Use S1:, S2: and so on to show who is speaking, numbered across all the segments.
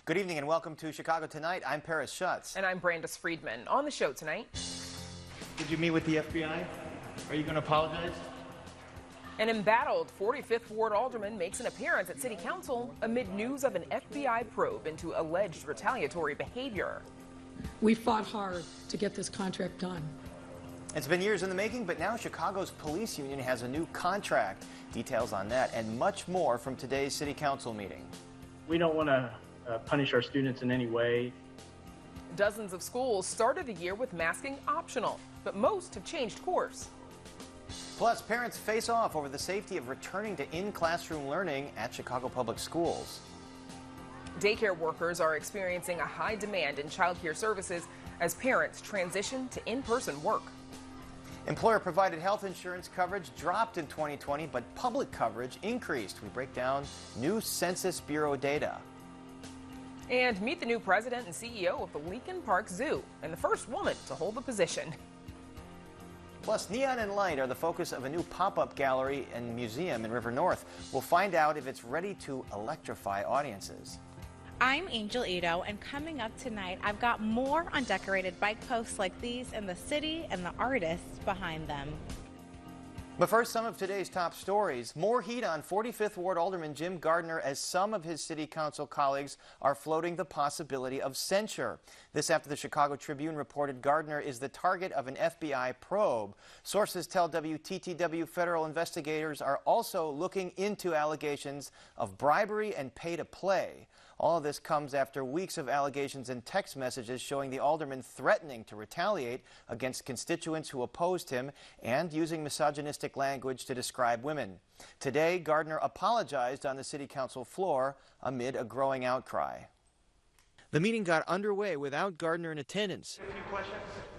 S1: Good evening and welcome to Chicago Tonight. I'm Paris Schutz.
S2: And I'm Brandis Friedman. On the show tonight.
S1: Did you meet with the FBI? Are you going to apologize?
S2: An embattled 45th Ward Alderman makes an appearance at City Council amid news of an FBI probe into alleged retaliatory behavior.
S3: We fought hard to get this contract done.
S1: It's been years in the making, but now Chicago's police union has a new contract. Details on that and much more from today's City Council meeting.
S4: We don't want to punish our students in any way.
S2: Dozens of schools started the year with masking optional, but most have changed course.
S1: Plus, parents face off over the safety of returning to in-classroom learning at Chicago Public Schools.
S2: Daycare workers are experiencing a high demand in child care services as parents transition to in-person work.
S1: Employer-provided health insurance coverage dropped in 2020, but public coverage increased. We break down new Census Bureau data.
S2: And meet the new president and CEO of the Lincoln Park Zoo, and the first woman to hold the position.
S1: Plus, neon and light are the focus of a new pop-up gallery and museum in River North. We'll find out if it's ready to electrify audiences.
S5: I'm Angel Ito, and coming up tonight, I've got more on decorated bike posts like these in the city and the artists behind them.
S1: But first, some of today's top stories. More heat on 45th Ward Alderman Jim Gardner as some of his city council colleagues are floating the possibility of censure. This after the Chicago Tribune reported Gardner is the target of an FBI probe. Sources tell WTTW federal investigators are also looking into allegations of bribery and pay-to-play. All of this comes after weeks of allegations and text messages showing the alderman threatening to retaliate against constituents who opposed him and using misogynistic language to describe women. Today, Gardner apologized on the city council floor amid a growing outcry. The meeting got underway without Gardner in attendance,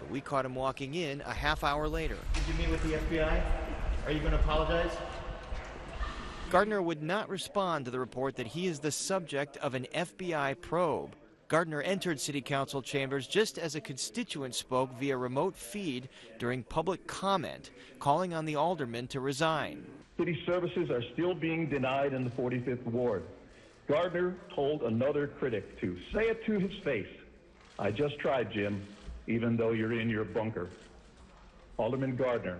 S1: but we caught him walking in a half hour later. Did you meet with the FBI? Are you going to apologize? Gardner would not respond to the report that he is the subject of an FBI probe. Gardner entered City Council chambers just as a constituent spoke via remote feed during public comment, calling on the alderman to resign.
S6: City services are still being denied in the 45th Ward. Gardner told another critic to say it to his face. I just tried, Jim, even though you're in your bunker. Alderman Gardner,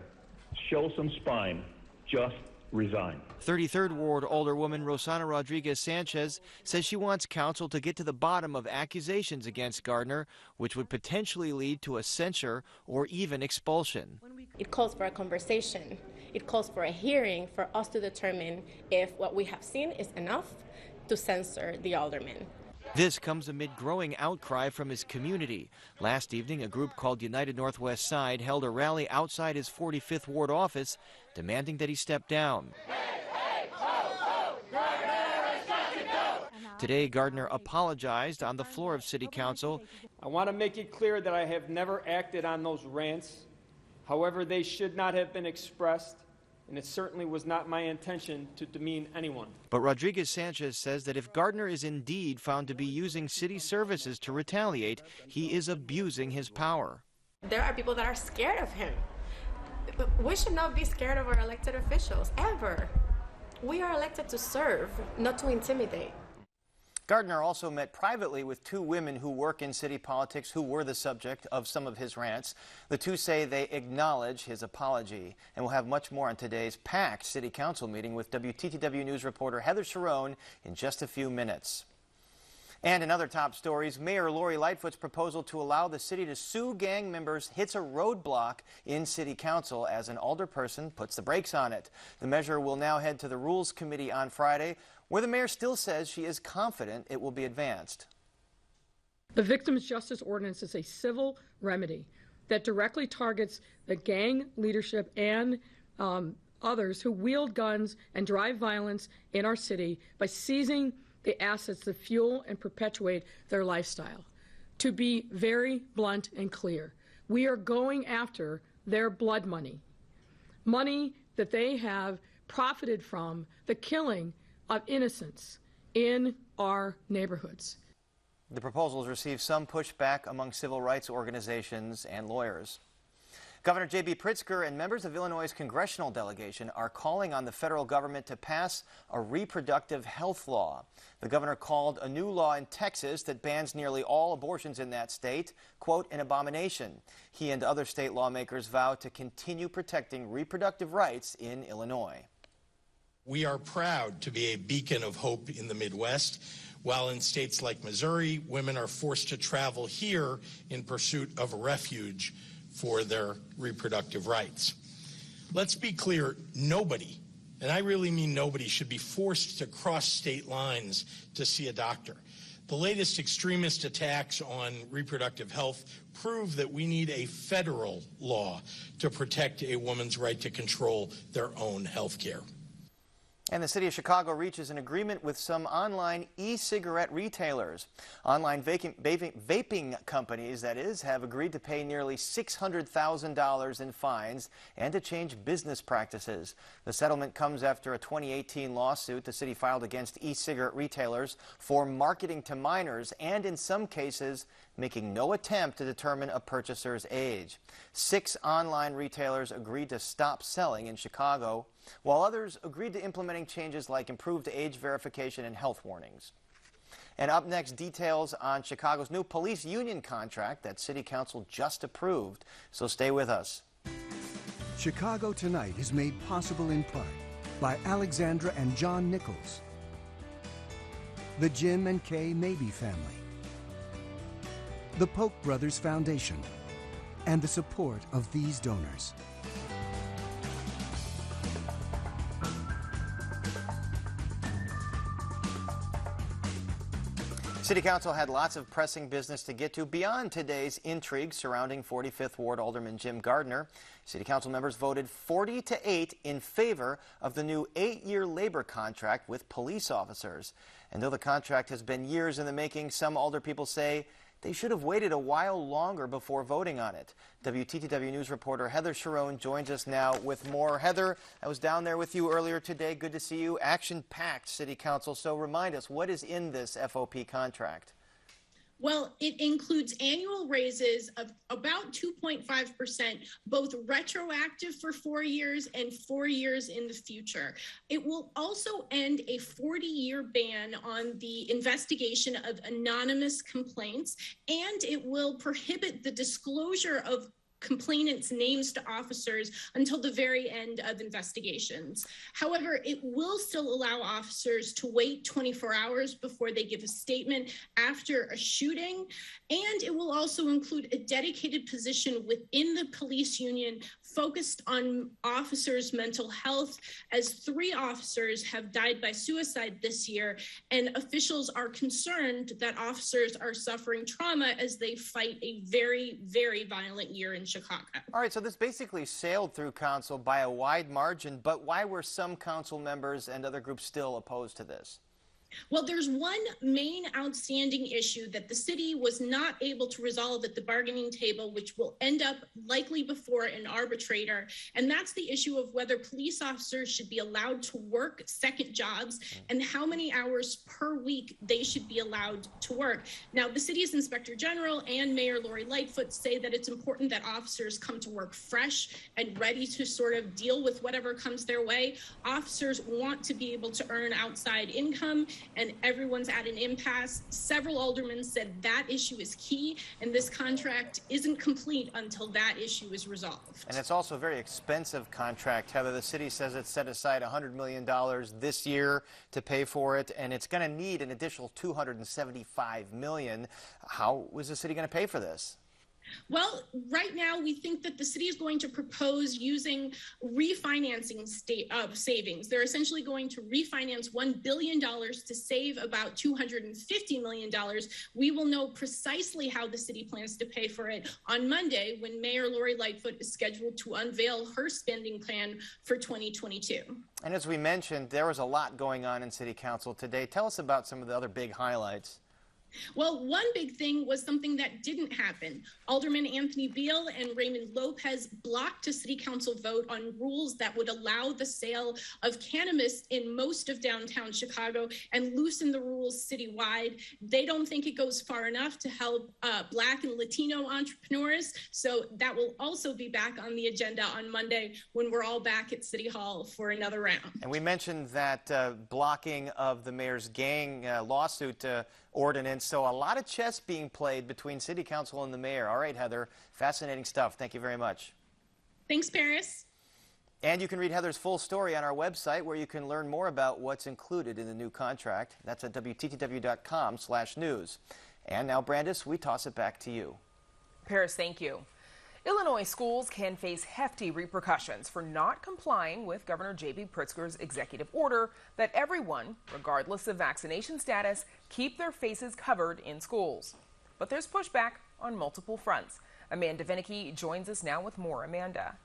S6: show some spine. Just resign.
S1: 33rd Ward Alderwoman Rosana Rodriguez-Sanchez says she wants council to get to the bottom of accusations against Gardner, which would potentially lead to a censure or even expulsion.
S7: It calls for a conversation. It calls for a hearing for us to determine if what we have seen is enough to censor the alderman.
S1: This comes amid growing outcry from his community. Last evening, a group called United Northwest Side held a rally outside his 45th Ward office, demanding that he step down. Today, Gardner apologized on the floor of City Council.
S8: I want to make it clear that I have never acted on those rants. However, they should not have been expressed, and it certainly was not my intention to demean anyone.
S1: But Rodriguez-Sanchez says that if Gardner is indeed found to be using city services to retaliate, he is abusing his power.
S7: There are people that are scared of him. We should not be scared of our elected officials, ever. We are elected to serve, not to intimidate.
S1: Gardner also met privately with two women who work in city politics who were the subject of some of his rants. The two say they acknowledge his apology. And we'll have much more on today's packed City Council meeting with WTTW News reporter Heather Sharon in just a few minutes. And in other top stories, Mayor Lori Lightfoot's proposal to allow the city to sue gang members hits a roadblock in City Council as an alderperson puts the brakes on it. The measure will now head to the Rules Committee on Friday, where the mayor still says she is confident it will be advanced.
S3: The Victims' Justice Ordinance is a civil remedy that directly targets the gang leadership and others who wield guns and drive violence in our city by seizing the assets that fuel and perpetuate their lifestyle. To be very blunt and clear, we are going after their blood money, money that they have profited from the killing of innocents in our neighborhoods.
S1: The proposals received some pushback among civil rights organizations and lawyers. Governor J.B. Pritzker and members of Illinois' congressional delegation are calling on the federal government to pass a reproductive health law. The governor called a new law in Texas that bans nearly all abortions in that state, quote, an abomination. He and other state lawmakers vow to continue protecting reproductive rights in Illinois.
S9: We are proud to be a beacon of hope in the Midwest. While in states like Missouri, women are forced to travel here in pursuit of a refuge for their reproductive rights. Let's be clear, nobody, and I really mean nobody, should be forced to cross state lines to see a doctor. The latest extremist attacks on reproductive health prove that we need a federal law to protect a woman's right to control their own health care.
S1: And the city of Chicago reaches an agreement with some online e-cigarette retailers. Online vaping companies, that is, have agreed to pay nearly $600,000 in fines and to change business practices. The settlement comes after a 2018 lawsuit the city filed against e-cigarette retailers for marketing to minors and, in some cases, making no attempt to determine a purchaser's age. 6 online retailers agreed to stop selling in Chicago, while others agreed to implementing changes like improved age verification and health warnings. And up next, details on Chicago's new police union contract that City Council just approved. So stay with us.
S10: Chicago Tonight is made possible in part by Alexandra and John Nichols, the Jim and Kay Mabey family, the Polk Brothers Foundation, and the support of these donors.
S1: City Council had lots of pressing business to get to beyond today's intrigue surrounding 45th Ward Alderman Jim Gardner. City Council members voted 40-8 in favor of the new 8-year labor contract with police officers. And though the contract has been years in the making, some Alder people say they should have waited a while longer before voting on it. WTTW News reporter Heather Sharon joins us now with more. Heather, I was down there with you earlier today. Good to see you. Action-packed City Council. So remind us, what is in this FOP contract?
S11: Well, it includes annual raises of about 2.5%, both retroactive for 4 years and 4 years in the future. It will also end a 40-year ban on the investigation of anonymous complaints, and it will prohibit the disclosure of complainants' names to officers until the very end of investigations. However, it will still allow officers to wait 24 hours before they give a statement after a shooting, and it will also include a dedicated position within the police union focused on officers' mental health, as 3 officers have died by suicide this year, and officials are concerned that officers are suffering trauma as they fight a very, very violent year in Chicago.
S1: All right, so this basically sailed through council by a wide margin, but why were some council members and other groups still opposed to this?
S11: Well, there's one main outstanding issue that the city was not able to resolve at the bargaining table, which will end up likely before an arbitrator, and that's the issue of whether police officers should be allowed to work second jobs and how many hours per week they should be allowed to work. Now, the city's inspector general and Mayor Lori Lightfoot say that it's important that officers come to work fresh and ready to sort of deal with whatever comes their way. Officers want to be able to earn outside income, and everyone's at an impasse. Several aldermen said that issue is key, and this contract isn't complete until that issue is resolved.
S1: And it's also a very expensive contract, Heather. The city says it's set aside $100 million this year to pay for it, and it's going to need an additional $275 million. How is the city going to pay for this?
S11: Well, right now, we think that the city is going to propose using refinancing savings. They're essentially going to refinance $1 billion to save about $250 million. We will know precisely how the city plans to pay for it on Monday, when Mayor Lori Lightfoot is scheduled to unveil her spending plan for 2022.
S1: And as we mentioned, there was a lot going on in City Council today. Tell us about some of the other big highlights.
S11: Well, one big thing was something that didn't happen. Alderman Anthony Beal and Raymond Lopez blocked a city council vote on rules that would allow the sale of cannabis in most of downtown Chicago and loosen the rules citywide. They don't think it goes far enough to help Black and Latino entrepreneurs. So that will also be back on the agenda on Monday when we're all back at City Hall for another round.
S1: And we mentioned that blocking of the mayor's gang lawsuit ordinance. So a lot of chess being played between City Council and the mayor. All right, Heather, fascinating stuff. Thank you very much.
S11: Thanks, Paris.
S1: And you can read Heather's full story on our website, where you can learn more about what's included in the new contract. That's at WTTW.com/news. And now, Brandis, we toss it back to you.
S2: Paris, thank you. Illinois schools can face hefty repercussions for not complying with Governor J.B. Pritzker's executive order that everyone, regardless of vaccination status, keep their faces covered in schools. But there's pushback on multiple fronts. Amanda Vinicky joins us now with more. Amanda.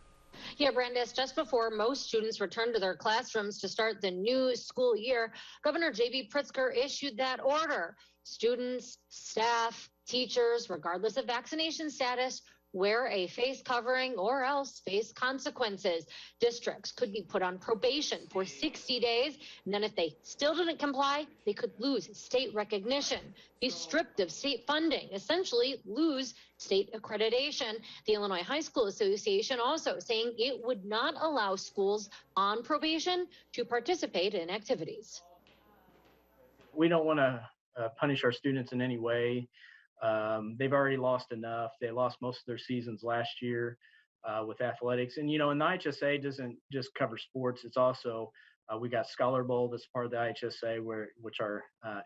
S12: Yeah, Brandis, just before most students return to their classrooms to start the new school year, Governor J.B. Pritzker issued that order. Students, staff, teachers, regardless of vaccination status, wear a face covering or else face consequences. Districts could be put on probation for 60 days. And then if they still didn't comply, they could lose state recognition, be stripped of state funding, essentially lose state accreditation. The Illinois High School Association also saying it would not allow schools on probation to participate in activities.
S4: We don't want to punish our students in any way. They've already lost enough. They lost most of their seasons last year with athletics. And, you know, and the IHSA doesn't just cover sports. It's also, we got Scholar Bowl that's part of the IHSA, which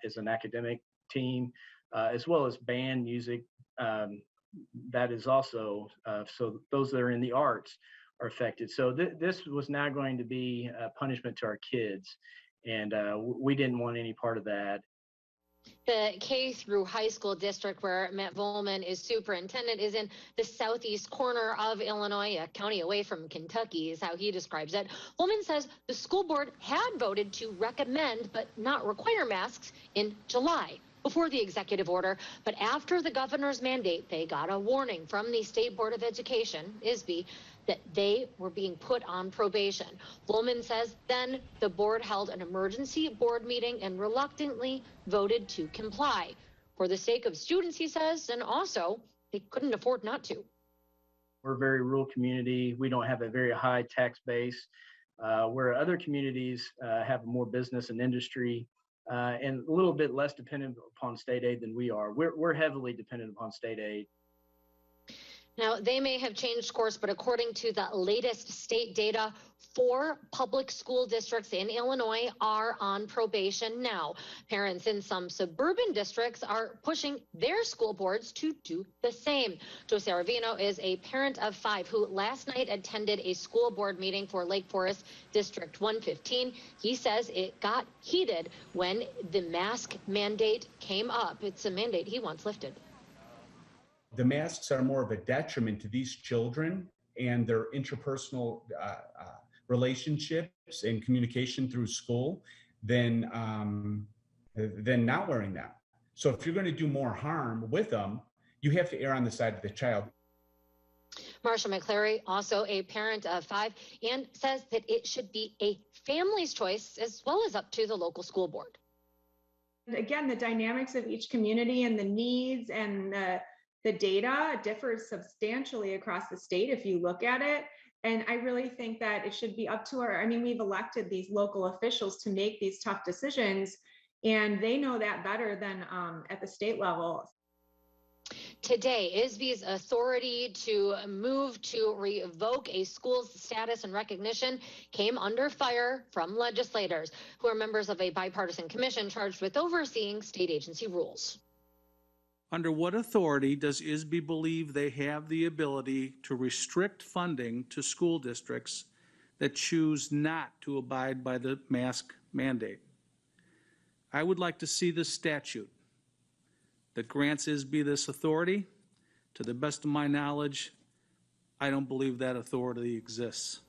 S4: is an academic team, as well as band music. That is also, so those that are in the arts are affected. So this was now going to be a punishment to our kids. And we didn't want any part of that.
S12: The K through high school district where Matt Volman is superintendent is in the southeast corner of Illinois, a county away from Kentucky is how he describes it. Volman says the school board had voted to recommend but not require masks in July before the executive order. But after the governor's mandate, they got a warning from the State Board of Education, ISB, that they were being put on probation. Volman says then the board held an emergency board meeting and reluctantly voted to comply for the sake of students, he says, and also they couldn't afford not to.
S4: We're a very rural community. We don't have a very high tax base, where other communities have more business and industry and a little bit less dependent upon state aid than we are. We're heavily dependent upon state aid.
S12: Now, they may have changed course, but according to the latest state data, 4 public school districts in Illinois are on probation now. Parents in some suburban districts are pushing their school boards to do the same. Joe Saravino is a parent of 5 who last night attended a school board meeting for Lake Forest District 115. He says it got heated when the mask mandate came up. It's a mandate he wants lifted.
S13: The masks are more of a detriment to these children and their interpersonal relationships and communication through school than not wearing them. So if you're going to do more harm with them, you have to err on the side of the child.
S12: Marsha McCleary, also a parent of 5, and says that it should be a family's choice as well as up to the local school board.
S14: Again, the dynamics of each community and the needs and the data differs substantially across the state if you look at it. And I really think that it should be up to we've elected these local officials to make these tough decisions, and they know that better than at the state level.
S12: Today, ISB's authority to move to revoke a school's status and recognition came under fire from legislators who are members of a bipartisan commission charged with overseeing state agency rules.
S15: Under what authority does ISB believe they have the ability to restrict funding to school districts that choose not to abide by the mask mandate? I would like to see the statute that grants ISB this authority. To the best of my knowledge, I don't believe that authority exists.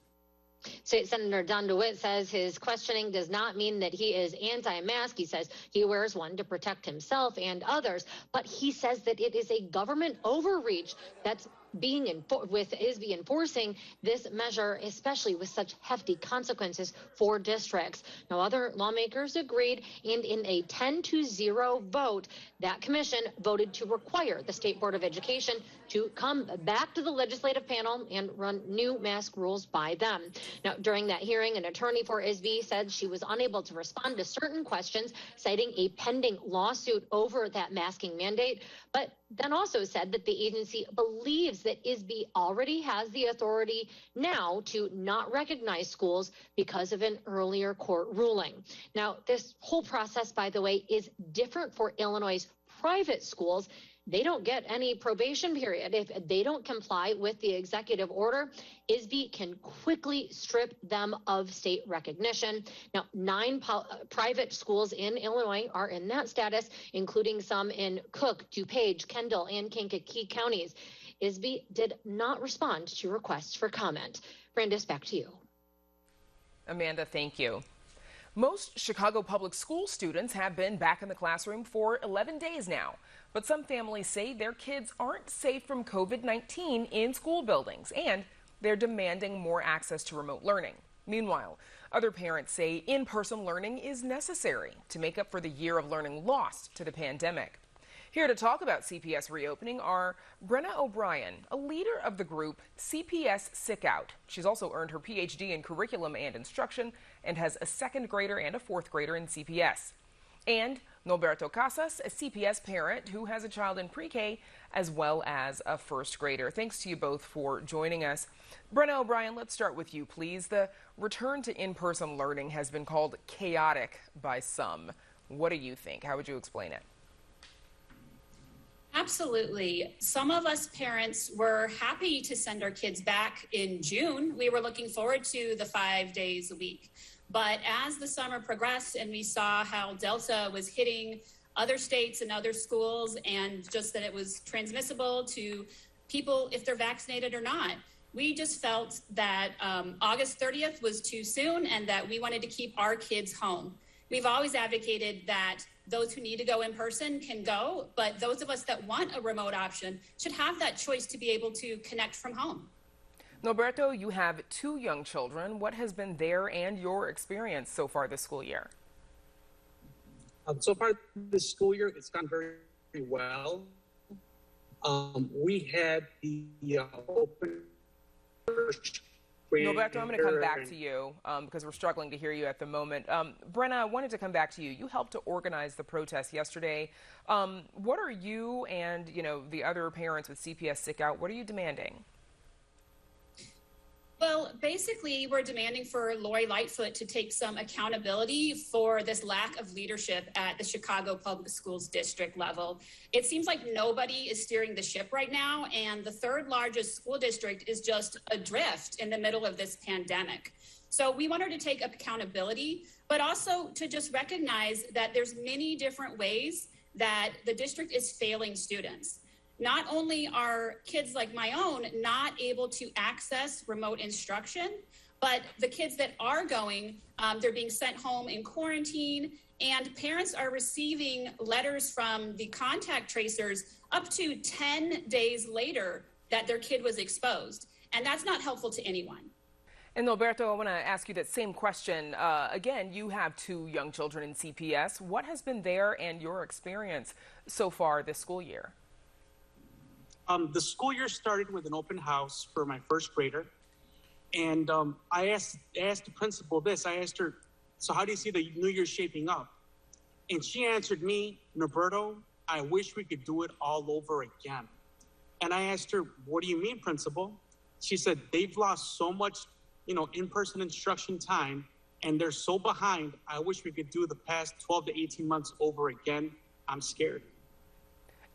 S12: State Senator Don DeWitt says his questioning does not mean that he is anti-mask. He says he wears one to protect himself and others, but he says that it is a government overreach that's being enforcing this measure, especially with such hefty consequences for districts. Now, other lawmakers agreed, and in a 10-0 vote, that commission voted to require the State Board of Education to come back to the legislative panel and run new mask rules by them. Now, during that hearing, an attorney for ISB said she was unable to respond to certain questions, citing a pending lawsuit over that masking mandate, but then also said that the agency believes that ISB already has the authority now to not recognize schools because of an earlier court ruling. Now, this whole process, by the way, is different for Illinois' private schools. They don't get any probation period. If they don't comply with the executive order, ISB can quickly strip them of state recognition. Now, 9 private schools in Illinois are in that status, including some in Cook, DuPage, Kendall, and Kankakee counties. ISB did not respond to requests for comment. Brandis, back to you.
S2: Amanda, thank you. Most Chicago public school students have been back in the classroom for 11 days now, but some families say their kids aren't safe from COVID-19 in school buildings, and they're demanding more access to remote learning. Meanwhile, other parents say in-person learning is necessary to make up for the year of learning lost to the pandemic. Here to talk about CPS reopening are Brenna O'Brien, a leader of the group CPS Sick Out. She's also earned her PhD in curriculum and instruction and has a 2nd grader and a 4th grader in CPS. And Norberto Casas, a CPS parent who has a child in pre-K as well as a 1st grader. Thanks to you both for joining us. Brenna O'Brien, let's start with you, please. The return to in-person learning has been called chaotic by some. What do you think? How would you explain it?
S16: Absolutely. Some of us parents were happy to send our kids back in June. We were looking forward to the 5 days a week. But as the summer progressed and we saw how Delta was hitting other states and other schools, and just that it was transmissible to people if they're vaccinated or not, we just felt that August 30th was too soon and that we wanted to keep our kids home. We've always advocated that those who need to go in person can go, but those of us that want a remote option should have that choice to be able to connect from home.
S2: Norberto, you have 2 young children. What has been their and your experience so far this school year?
S17: So far this school year, it's gone very, very well. We had the open
S2: Norberto, I'm going to come back to you because we're struggling to hear you at the moment. Brenna, I wanted to come back to you. You helped to organize the protest yesterday. What are you and the other parents with CPS Sick Out, what are you demanding?
S16: Well, basically, we're demanding for Lori Lightfoot to take some accountability for this lack of leadership at the Chicago Public Schools district level. It seems like nobody is steering the ship right now, and the 3rd largest school district is just adrift in the middle of this pandemic. So we want her to take accountability, but also to just recognize that there's many different ways that the district is failing students. Not only are kids like my own not able to access remote instruction, but the kids that are going, they're being sent home in quarantine, and parents are receiving letters from the contact tracers up to 10 days later that their kid was exposed. And that's not helpful to anyone.
S2: And Norberto, I want to ask you that same question. Again, you have 2 young children in CPS. What has been their and your experience so far this school year?
S17: The school year started with an open house for my 1st grader. And I asked the principal this. I asked her, so how do you see the new year shaping up? And she answered me, Norberto, I wish we could do it all over again. And I asked her, what do you mean, principal? She said, they've lost so much, in-person instruction time, and they're so behind. I wish we could do the past 12 to 18 months over again. I'm scared.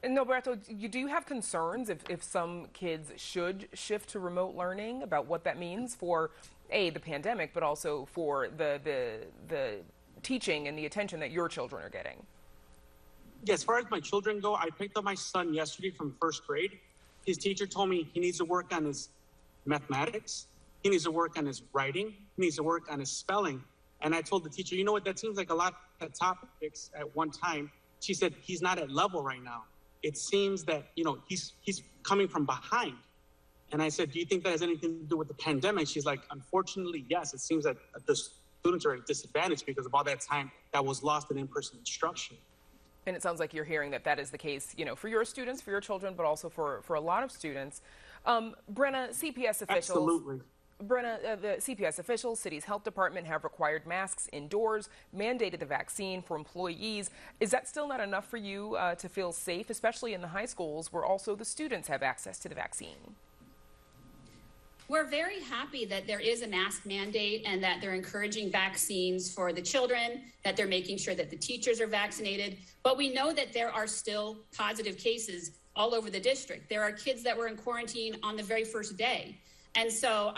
S2: And Norberto, do you have concerns if some kids should shift to remote learning about what that means for, the pandemic, but also for the teaching and the attention that your children are getting?
S17: Yeah, as far as my children go, I picked up my son yesterday from 1st grade. His teacher told me he needs to work on his mathematics. He he needs to work on his writing, he needs to work on his spelling. And I told the teacher, you know what, that seems like a lot of topics at one time. She said, he's not at level right now. It seems that, he's coming from behind. And I said, do you think that has anything to do with the pandemic? She's like, unfortunately, yes. It seems that the students are at a disadvantage because of all that time that was lost in in-person instruction.
S2: And it sounds like you're hearing that is the case, for your students, for your children, but also for a lot of students. Brenna, CPS officials.
S17: Absolutely.
S2: Brenna, the CPS officials, city's health department have required masks indoors, mandated the vaccine for employees. Is that still not enough for you to feel safe, especially in the high schools where also the students have access to the vaccine?
S16: We're very happy that there is a mask mandate and that they're encouraging vaccines for the children, that they're making sure that the teachers are vaccinated. But we know that there are still positive cases all over the district. There are kids that were in quarantine on the very first day. And so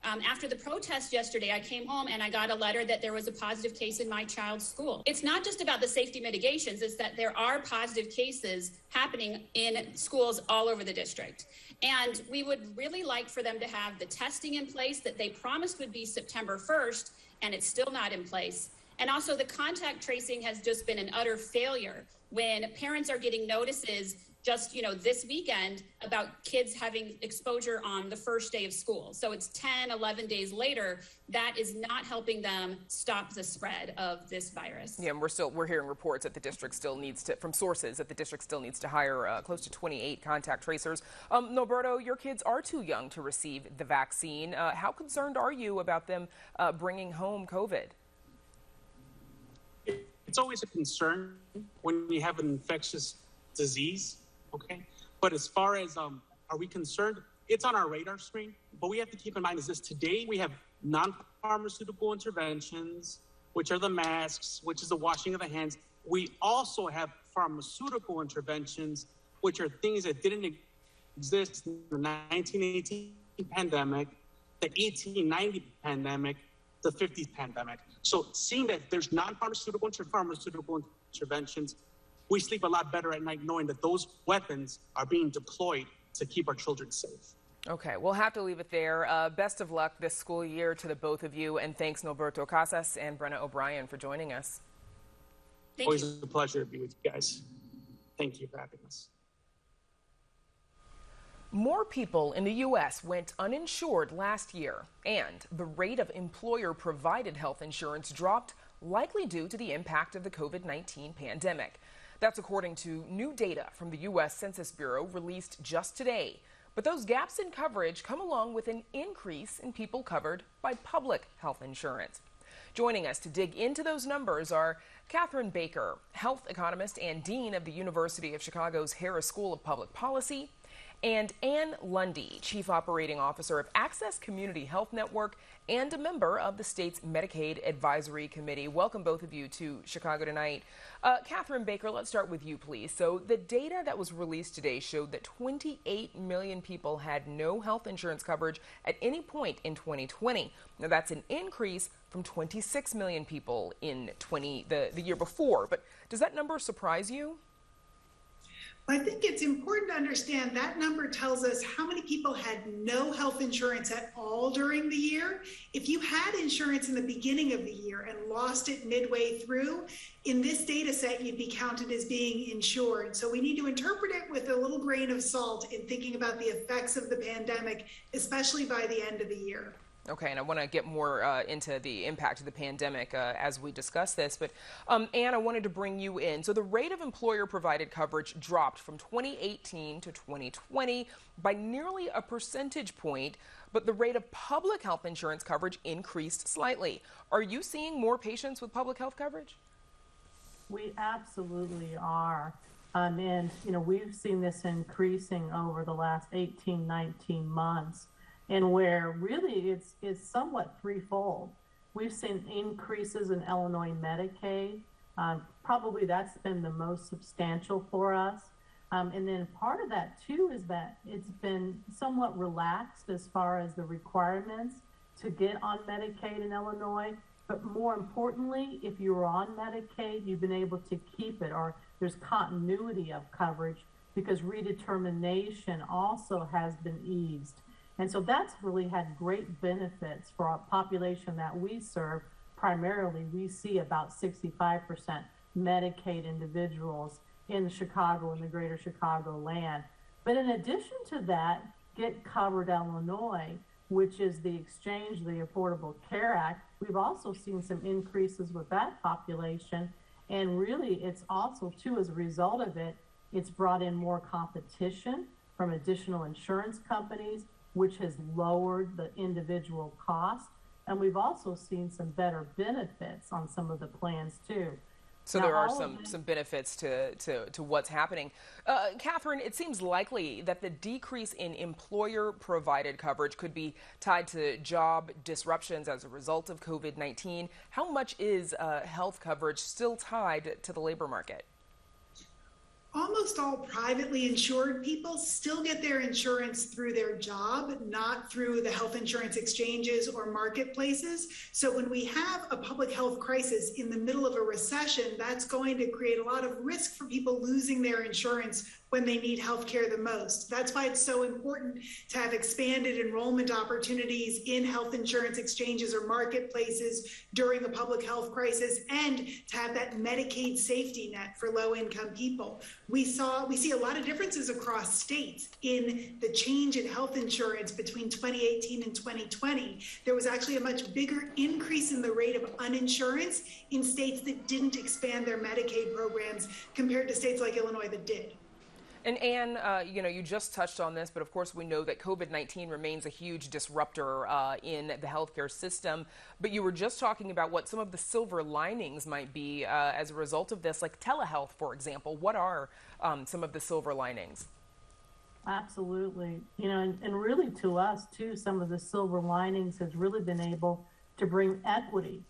S16: after the protest yesterday, I came home and I got a letter that there was a positive case in my child's school. It's not just about the safety mitigations, it's that there are positive cases happening in schools all over the district. And we would really like for them to have the testing in place that they promised would be September 1st, and it's still not in place. And also the contact tracing has just been an utter failure when parents are getting notices just, this weekend about kids having exposure on the first day of school. So it's 10, 11 days later. That is not helping them stop the spread of this virus.
S2: Yeah, and we're hearing reports that the district still needs to, from sources, that the district still needs to hire close to 28 contact tracers. Norberto, your kids are too young to receive the vaccine. How concerned are you about them bringing home COVID?
S17: It's always a concern when you have an infectious disease. Okay. But as far as are we concerned, it's on our radar screen. But we have to keep in mind is this: today we have non-pharmaceutical interventions, which are the masks, which is the washing of the hands. We also have pharmaceutical interventions, which are things that didn't exist in the 1918 pandemic, the 1890 pandemic, the 50s pandemic. So seeing that there's non-pharmaceutical pharmaceutical interventions, we sleep a lot better at night knowing that those weapons are being deployed to keep our children safe.
S2: Okay, we'll have to leave it there. Best of luck this school year to the both of you, and thanks Norberto Casas and Brenna O'Brien for joining us.
S17: Always a pleasure to be with you guys. Thank you for having us.
S2: More people in the U.S. went uninsured last year, and the rate of employer-provided health insurance dropped, likely due to the impact of the COVID-19 pandemic. That's according to new data from the U.S. Census Bureau released just today. But those gaps in coverage come along with an increase in people covered by public health insurance. Joining us to dig into those numbers are Catherine Baker, health economist and dean of the University of Chicago's Harris School of Public Policy, and Ann Lundy, Chief Operating Officer of Access Community Health Network and a member of the state's Medicaid Advisory Committee. Welcome, both of you, to Chicago Tonight. Catherine Baker, let's start with you, please. So the data that was released today showed that 28 million people had no health insurance coverage at any point in 2020. Now, that's an increase from 26 million people in the year before. But does that number surprise you?
S18: I think it's important to understand that number tells us how many people had no health insurance at all during the year. If you had insurance in the beginning of the year and lost it midway through, in this data set, you'd be counted as being insured. So we need to interpret it with a little grain of salt in thinking about the effects of the pandemic, especially by the end of the year.
S2: Okay, and I want to get more into the impact of the pandemic as we discuss this. But Ann, I wanted to bring you in. So the rate of employer-provided coverage dropped from 2018 to 2020 by nearly a percentage point, but the rate of public health insurance coverage increased slightly. Are you seeing more patients with public health coverage?
S19: We absolutely are. And, we've seen this increasing over the last 18, 19 months. And where really it's somewhat threefold. We've seen increases in Illinois Medicaid. Probably that's been the most substantial for us. And then part of that too is that it's been somewhat relaxed as far as the requirements to get on Medicaid in Illinois. But more importantly, if you're on Medicaid, you've been able to keep it, or there's continuity of coverage because redetermination also has been eased. And so that's really had great benefits for a population that we serve. Primarily, we see about 65% Medicaid individuals in Chicago and the greater Chicagoland. But in addition to that, Get Covered Illinois, which is the exchange, the Affordable Care Act, we've also seen some increases with that population. And really, it's also, too, as a result of it, it's brought in more competition from additional insurance companies, which has lowered the individual cost. And we've also seen some better benefits on some of the plans, too.
S2: So
S19: Now,
S2: there are
S19: all of
S2: some benefits to what's happening. Catherine, it seems likely that the decrease in employer-provided coverage could be tied to job disruptions as a result of COVID-19. How much is health coverage still tied to the labor market?
S18: Almost all privately insured people still get their insurance through their job, not through the health insurance exchanges or marketplaces. So when we have a public health crisis in the middle of a recession, that's going to create a lot of risk for people losing their insurance when they need health care the most. That's why it's so important to have expanded enrollment opportunities in health insurance exchanges or marketplaces during a public health crisis, and to have that Medicaid safety net for low-income people. We see a lot of differences across states in the change in health insurance between 2018 and 2020. There was actually a much bigger increase in the rate of uninsurance in states that didn't expand their Medicaid programs compared to states like Illinois that did.
S2: And Anne, you just touched on this, but of course we know that COVID-19 remains a huge disruptor in the healthcare system. But you were just talking about what some of the silver linings might be as a result of this, like telehealth, for example. What are some of the silver linings?
S19: Absolutely. And really to us, too, some of the silver linings has really been able to bring equity,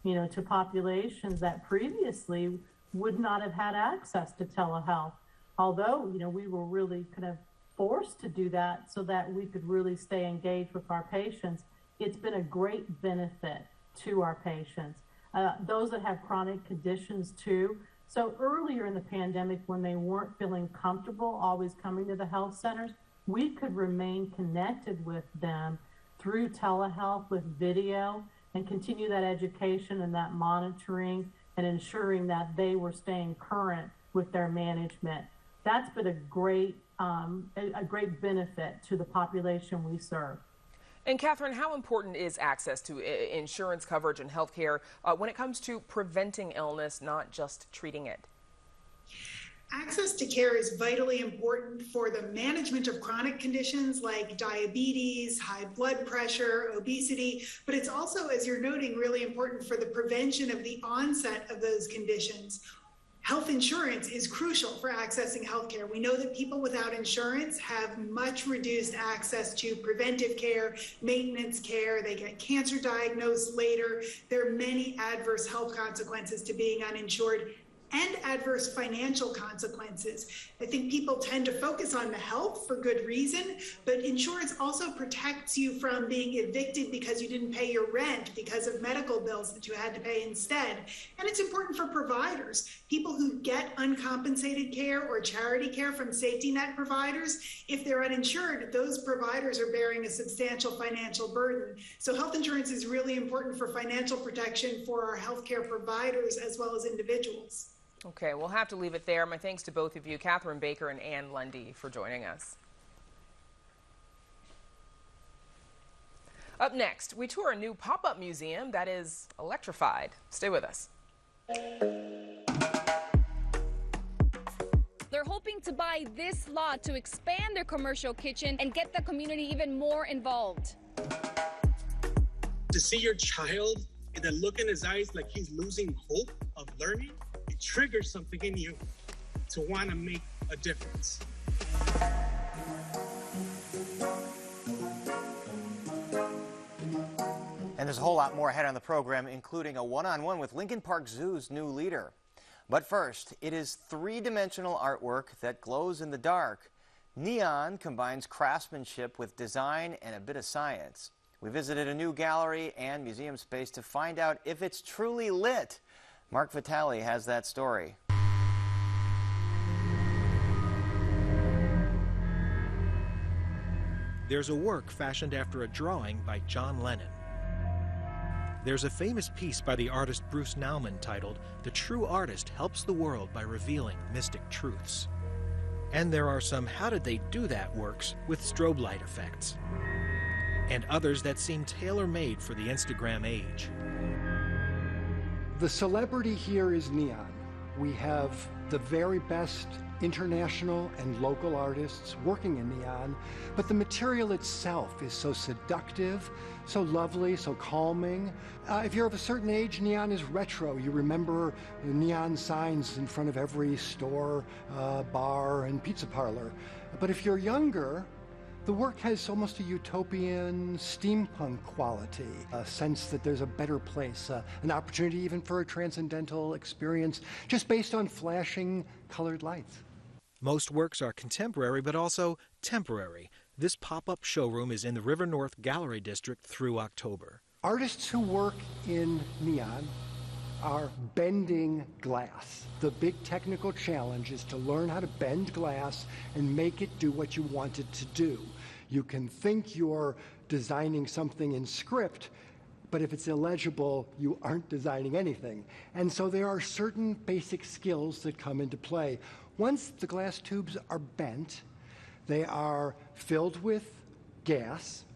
S19: to populations that previously would not have had access to telehealth. Although, we were really kind of forced to do that so that we could really stay engaged with our patients, it's been a great benefit to our patients. Those that have chronic conditions, too. So earlier in the pandemic, when they weren't feeling comfortable always coming to the health centers, we could remain connected with them through telehealth with video and continue that education and that monitoring and ensuring that they were staying current with their management. That's been a great benefit to the population we serve.
S2: And Catherine, how important is access to insurance coverage and health care when it comes to preventing illness, not just treating it?
S18: Access to care is vitally important for the management of chronic conditions like diabetes, high blood pressure, obesity, but it's also, as you're noting, really important for the prevention of the onset of those conditions. Health insurance is crucial for accessing healthcare. We know that people without insurance have much reduced access to preventive care, maintenance care. They get cancer diagnosed later. There are many adverse health consequences to being uninsured and adverse financial consequences. I think people tend to focus on the health for good reason, but insurance also protects you from being evicted because you didn't pay your rent because of medical bills that you had to pay instead. And it's important for providers, people who get uncompensated care or charity care from safety net providers. If they're uninsured, those providers are bearing a substantial financial burden. So health insurance is really important for financial protection for our healthcare providers as well as individuals.
S2: Okay, we'll have to leave it there. My thanks to both of you, Catherine Baker and Ann Lundy, for joining us. Up next, we tour a new pop-up museum that is electrified. Stay with us.
S20: They're hoping to buy this lot to expand their commercial kitchen and get the community even more involved.
S17: To see your child and the look in his eyes like he's losing hope of learning, it triggers something in you to want to make a difference.
S1: And there's a whole lot more ahead on the program, including a one-on-one with Lincoln Park Zoo's new leader. But first, it is three-dimensional artwork that glows in the dark. Neon combines craftsmanship with design and a bit of science. We visited a new gallery and museum space to find out if it's truly lit. Mark Vitale has that story.
S21: There's a work fashioned after a drawing by John Lennon. There's a famous piece by the artist Bruce Nauman titled, "The True Artist Helps the World by Revealing Mystic Truths." And there are some "how did they do that" works with strobe light effects. And others that seem tailor-made for the Instagram age.
S22: The celebrity here is neon. We have the very best international and local artists working in neon, but the material itself is so seductive, so lovely, so calming. If you're of a certain age, neon is retro. You remember the neon signs in front of every store, bar, and pizza parlor. But if you're younger, the work has almost a utopian steampunk quality, a sense that there's a better place, an opportunity even for a transcendental experience, just based on flashing colored lights.
S21: Most works are contemporary, but also temporary. This pop-up showroom is in the River North Gallery District through October.
S22: Artists who work in neon are bending glass. The big technical challenge is to learn how to bend glass and make it do what you want it to do. You can think you're designing something in script, but if it's illegible, you aren't designing anything. And so there are certain basic skills that come into play. Once the glass tubes are bent, they are filled with gas,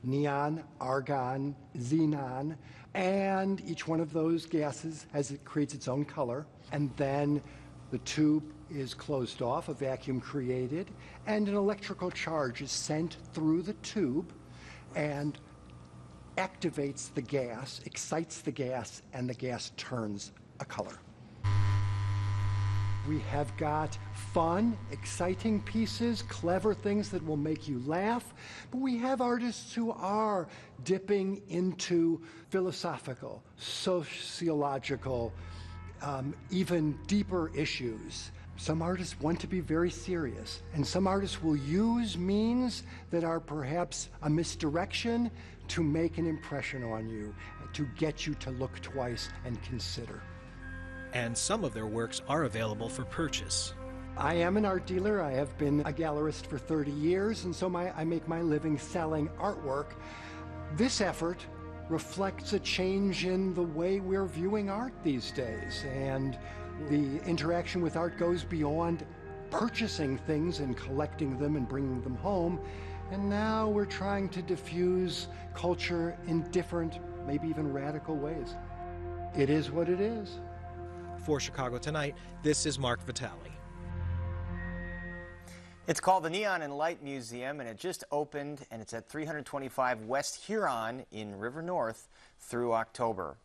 S22: neon, argon, xenon, and each one of those gases creates its own color. And then the tube is closed off, a vacuum created, and an electrical charge is sent through the tube and activates the gas, excites the gas, and the gas turns a color. We have got fun, exciting pieces, clever things that will make you laugh, but we have artists who are dipping into philosophical, sociological, even deeper issues. Some artists want to be very serious, and some artists will use means that are perhaps a misdirection to make an impression on you, to get you to look twice and consider.
S21: And some of their works are available for purchase.
S22: I am an art dealer. I have been a gallerist for 30 years, and so I make my living selling artwork. This effort reflects a change in the way we're viewing art these days, and the interaction with art goes beyond purchasing things and collecting them and bringing them home, and now we're trying to diffuse culture in different, maybe even radical ways. It is what it is.
S21: For Chicago Tonight, this is Mark Vitale.
S1: It's called the Neon and Light Museum, and it just opened, and it's at 325 West Huron in River North through October.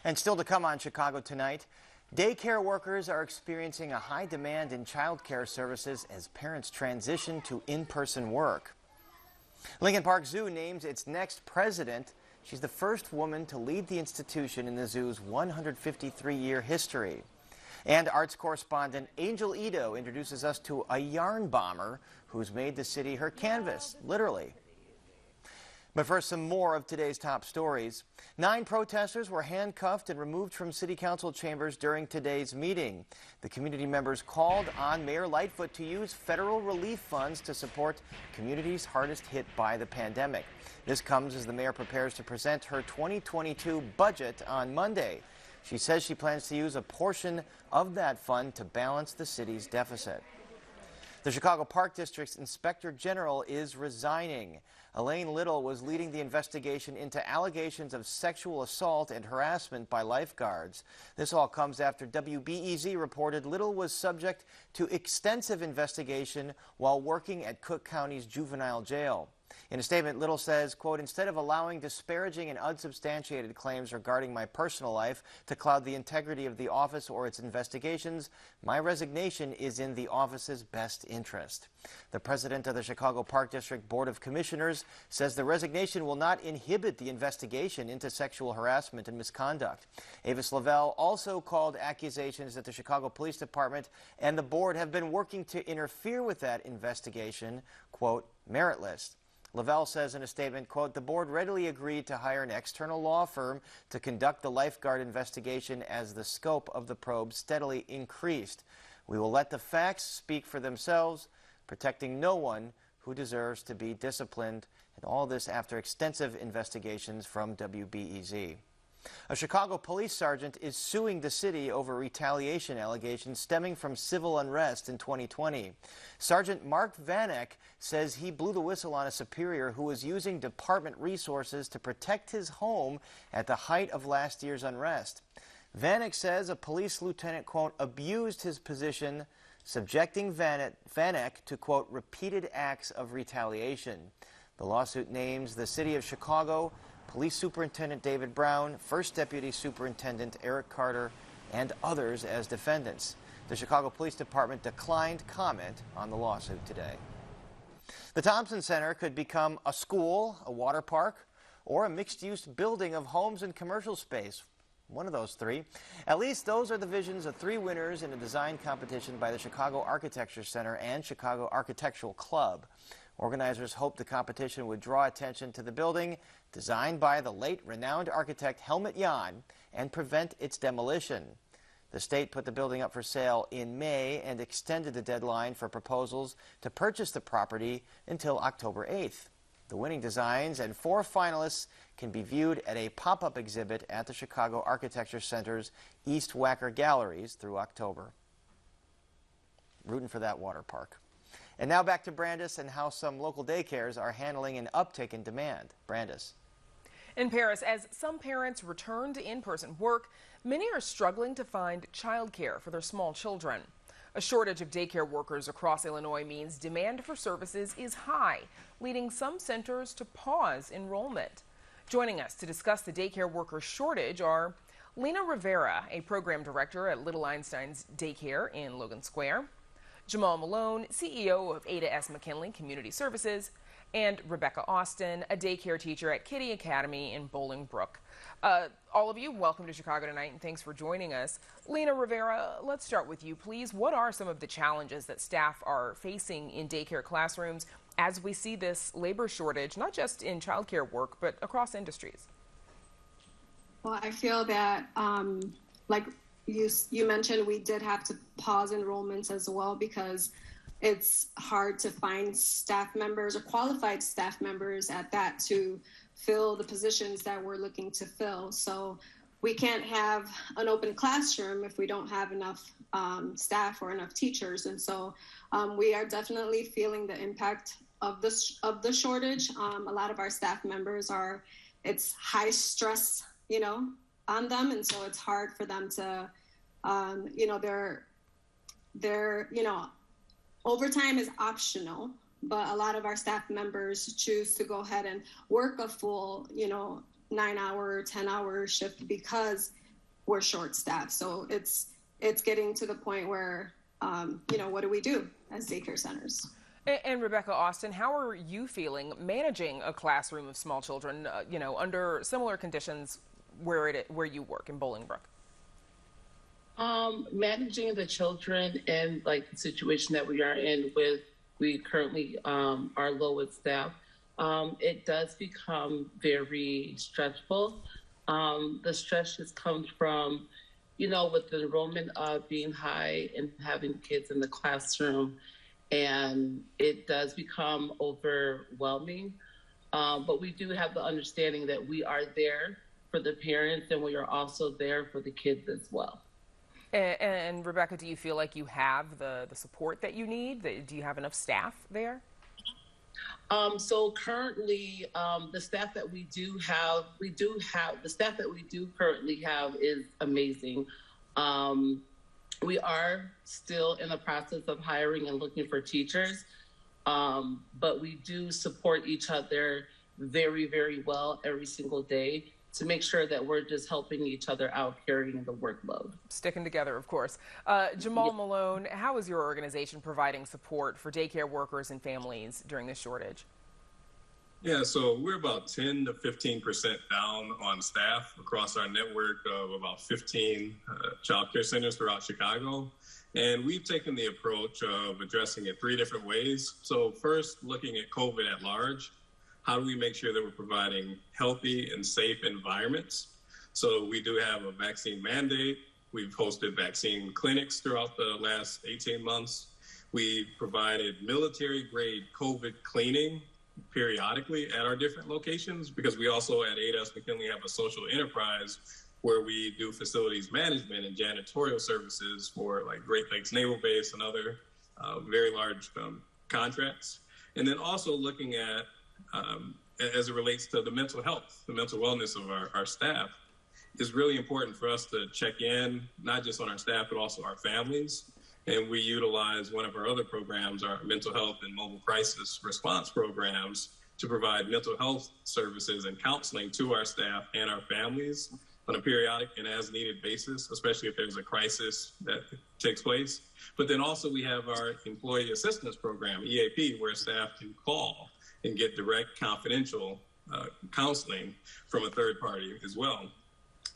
S1: And still to come on Chicago Tonight, daycare workers are experiencing a high demand in child care services as parents transition to in-person work. Lincoln Park Zoo names its next president. She's the first woman to lead the institution in the zoo's 153-year history. And arts correspondent Angel Ito introduces us to a yarn bomber who's made the city her canvas, literally. But first, some more of today's top stories. 9 protesters were handcuffed and removed from city council chambers during today's meeting. The community members called on Mayor Lightfoot to use federal relief funds to support communities hardest hit by the pandemic. This comes as the mayor prepares to present her 2022 budget on Monday. She says she plans to use a portion of that fund to balance the city's deficit. The Chicago Park District's Inspector General is resigning. Elaine Little was leading the investigation into allegations of sexual assault and harassment by lifeguards. This all comes after WBEZ reported Little was subject to extensive investigation while working at Cook County's juvenile jail. In a statement, Little says, quote, "Instead of allowing disparaging and unsubstantiated claims regarding my personal life to cloud the integrity of the office or its investigations, my resignation is in the office's best interest." The president of the Chicago Park District Board of Commissioners says the resignation will not inhibit the investigation into sexual harassment and misconduct. Avis Lavelle also called accusations that the Chicago Police Department and the board have been working to interfere with that investigation, quote, "meritless." Lavelle says in a statement, quote, "The board readily agreed to hire an external law firm to conduct the lifeguard investigation as the scope of the probe steadily increased. We will let the facts speak for themselves, protecting no one who deserves to be disciplined, and all this after extensive investigations from WBEZ. A Chicago police sergeant is suing the city over retaliation allegations stemming from civil unrest in 2020. Sergeant Mark Vanek says he blew the whistle on a superior who was using department resources to protect his home at the height of last year's unrest. Vanek says a police lieutenant, quote, abused his position, subjecting Vanek to, quote, repeated acts of retaliation. The lawsuit names the city of Chicago, Police Superintendent David Brown, First Deputy Superintendent Eric Carter, and others as defendants. The Chicago Police Department declined comment on the lawsuit today. The Thompson Center could become a school, a water park, or a mixed-use building of homes and commercial space. One of those three. At least those are the visions of three winners in a design competition by the Chicago Architecture Center and Chicago Architectural Club. Organizers hoped the competition would draw attention to the building, designed by the late renowned architect Helmut Jahn, and prevent its demolition. The state put the building up for sale in May and extended the deadline for proposals to purchase the property until October 8th. The winning designs and 4 finalists can be viewed at a pop-up exhibit at the Chicago Architecture Center's East Wacker Galleries through October. Rooting for that water park. And now back to Brandis and how some local daycares are handling an uptick in demand. Brandis.
S2: In Paris, as some parents return to in-person work, many are struggling to find childcare for their small children. A shortage of daycare workers across Illinois means demand for services is high, leading some centers to pause enrollment. Joining us to discuss the daycare worker shortage are Lena Rivera, a program director at Little Einstein's Daycare in Logan Square, Jamal Malone, CEO of Ada S. McKinley Community Services, and Rebecca Austin, a daycare teacher at Kitty Academy in Bolingbrook. All of you, welcome to Chicago Tonight, and thanks for joining us. Lena Rivera, let's start with you, please. What are some of the challenges that staff are facing in daycare classrooms as we see this labor shortage, not just in childcare work, but across industries?
S5: Well, I feel that, like you mentioned, we did have to pause enrollments as well because it's hard to find staff members or qualified staff members at that to fill the positions that we're looking to fill. So we can't have an open classroom if we don't have enough staff or enough teachers. And so we are definitely feeling the impact of the shortage. A lot of our staff members it's high stress, on them. And so it's hard for them to, overtime is optional, but a lot of our staff members choose to go ahead and work a full, 9-hour, 10-hour shift because we're short staffed. So it's getting to the point where, what do we do as daycare centers?
S2: And Rebecca Austin, how are you feeling managing a classroom of small children, under similar conditions where you work in Bolingbrook?
S6: Managing the children and the situation that we are in we currently are low with staff. It does become very stressful. The stress just comes from, with the enrollment being high and having kids in the classroom, and it does become overwhelming. But we do have the understanding that we are there for the parents and we are also there for the kids as well.
S2: And Rebecca, do you feel like you have the support that you need? Do you have enough staff there?
S6: So currently, the staff that we do currently have is amazing. We are still in the process of hiring and looking for teachers, but we do support each other very, very well every single day to make sure that we're just helping each other out carrying the workload.
S2: Sticking together, of course. Jamal Malone, how is your organization providing support for daycare workers and families during this shortage?
S23: Yeah, so we're about 10 to 15% down on staff across our network of about 15 child care centers throughout Chicago. And we've taken the approach of addressing it 3 different ways. So first, looking at COVID at large. How do we make sure that we're providing healthy and safe environments? So we do have a vaccine mandate. We've hosted vaccine clinics throughout the last 18 months. We provided military-grade COVID cleaning periodically at our different locations, because we also at ADS McKinley have a social enterprise where we do facilities management and janitorial services for like Great Lakes Naval Base and other very large contracts. And then also looking at, as it relates to the mental health, the mental wellness of our staff, is really important for us to check in, not just on our staff, but also our families. And we utilize one of our other programs, our mental health and mobile crisis response programs, to provide mental health services and counseling to our staff and our families on a periodic and as needed basis, especially if there's a crisis that takes place. But then also we have our employee assistance program, EAP, where staff can call and get direct confidential counseling from a third party as well.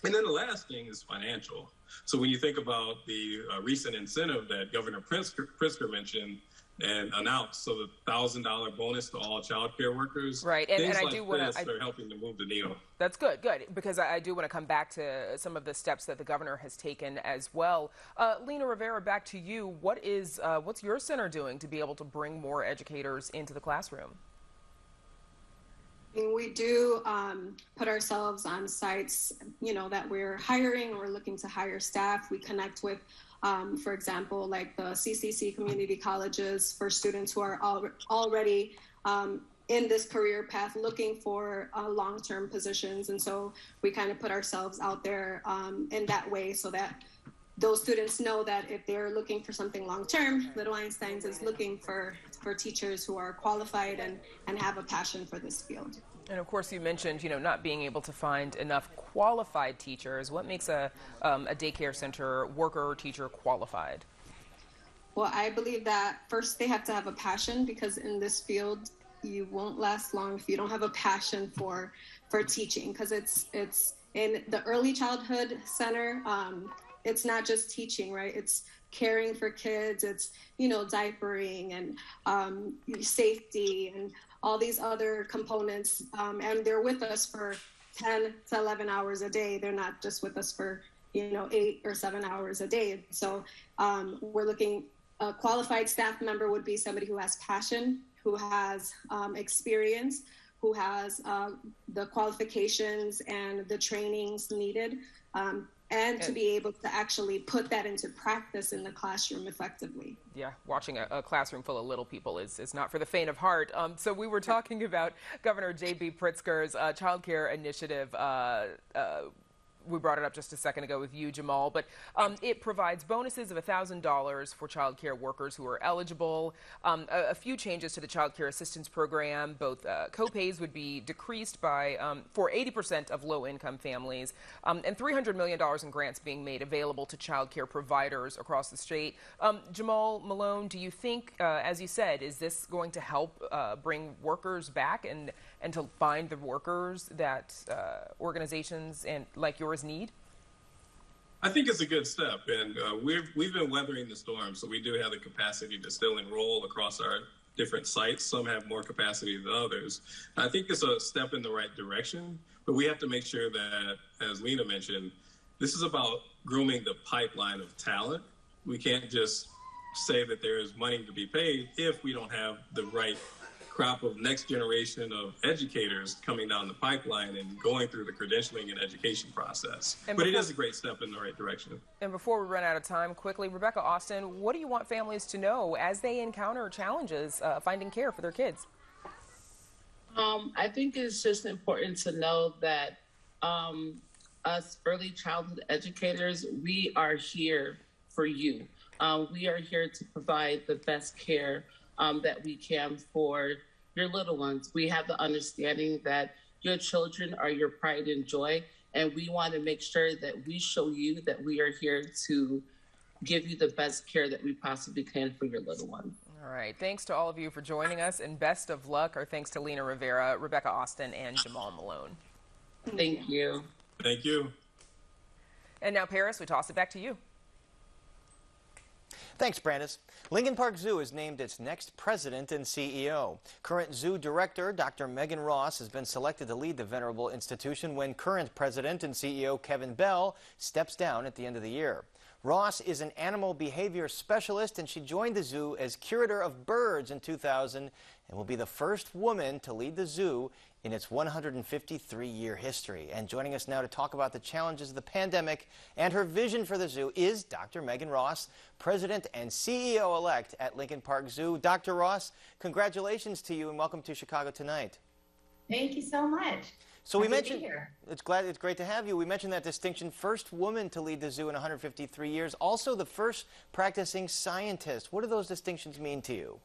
S23: And then the last thing is financial. So when you think about the recent incentive that Governor Pritzker mentioned and announced, so the $1,000 bonus to all child care workers,
S2: right?
S23: And
S2: I
S23: like
S2: do want to.
S23: They're helping to move the needle.
S2: That's good, because I do want to come back to some of the steps that the governor has taken as well. Lena Rivera, back to you. What's your center doing to be able to bring more educators into the classroom?
S5: We do put ourselves on sites, that we're hiring or looking to hire staff. We connect with, for example, like the CCC community colleges for students who are already in this career path looking for long-term positions. And so we kind of put ourselves out there in that way so that those students know that if they're looking for something long-term, Little Einsteins is looking for teachers who are qualified and have a passion for this field.
S2: And of course, you mentioned, not being able to find enough qualified teachers. What makes a daycare center worker or teacher qualified?
S5: Well, I believe that first they have to have a passion, because in this field, you won't last long if you don't have a passion for teaching, because it's in the early childhood center. It's not just teaching, right? It's caring for kids. It's, diapering and safety and all these other components. And they're with us for 10 to 11 hours a day. They're not just with us for, 8 or 7 hours a day. So we're looking, a qualified staff member would be somebody who has passion, who has experience, who has the qualifications and the trainings needed, and to be able to actually put that into practice in the classroom effectively.
S2: Yeah, watching a classroom full of little people is not for the faint of heart. So we were talking about Governor J.B. Pritzker's child care initiative. We brought it up just a second ago with you, Jamal, but it provides bonuses of $1,000 for child care workers who are eligible. A few changes to the child care assistance program. Both co-pays would be decreased by for 80% of low-income families, and $300 million in grants being made available to child care providers across the state. Jamal Malone, do you think, as you said, is this going to help bring workers back and to find the workers that organizations and like yours need?
S23: I think it's a good step, and we've been weathering the storm, so we do have the capacity to still enroll across our different sites. Some have more capacity than others. I think it's a step in the right direction, but we have to make sure that, as Lena mentioned, this is about grooming the pipeline of talent. We can't just say that there is money to be paid if we don't have the right crop of next generation of educators coming down the pipeline and going through the credentialing and education process. But it is a great step in the right direction.
S2: And before we run out of time, quickly, Rebecca Austin, what do you want families to know as they encounter challenges finding care for their kids?
S6: I think it's just important to know that us early childhood educators, we are here for you. We are here to provide the best care that we can for your little ones. We have the understanding that your children are your pride and joy, and we want to make sure that we show you that we are here to give you the best care that we possibly can for your little one.
S2: All right. Thanks to all of you for joining us, and best of luck. Our thanks to Lena Rivera, Rebecca Austin, and Jamal Malone.
S6: Thank you.
S23: Thank you.
S2: And now, Paris, we toss it back to you.
S1: Thanks, Brandis. Lincoln Park Zoo has named its next president and CEO. Current zoo director Dr. Megan Ross has been selected to lead the venerable institution when current president and CEO Kevin Bell steps down at the end of the year. Ross is an animal behavior specialist, and she joined the zoo as curator of birds in 2000 and will be the first woman to lead the zoo in its 153-year history. And joining us now to talk about the challenges of the pandemic and her vision for the zoo is Dr. Megan Ross, President and CEO-elect at Lincoln Park Zoo. Dr. Ross, congratulations to you and welcome to Chicago Tonight.
S3: Thank you so much.
S1: So we
S3: Happy to
S1: mentioned,
S3: be here.
S1: it's great to have you. We mentioned that distinction, first woman to lead the zoo in 153 years, also the first practicing scientist. What do those distinctions mean to you?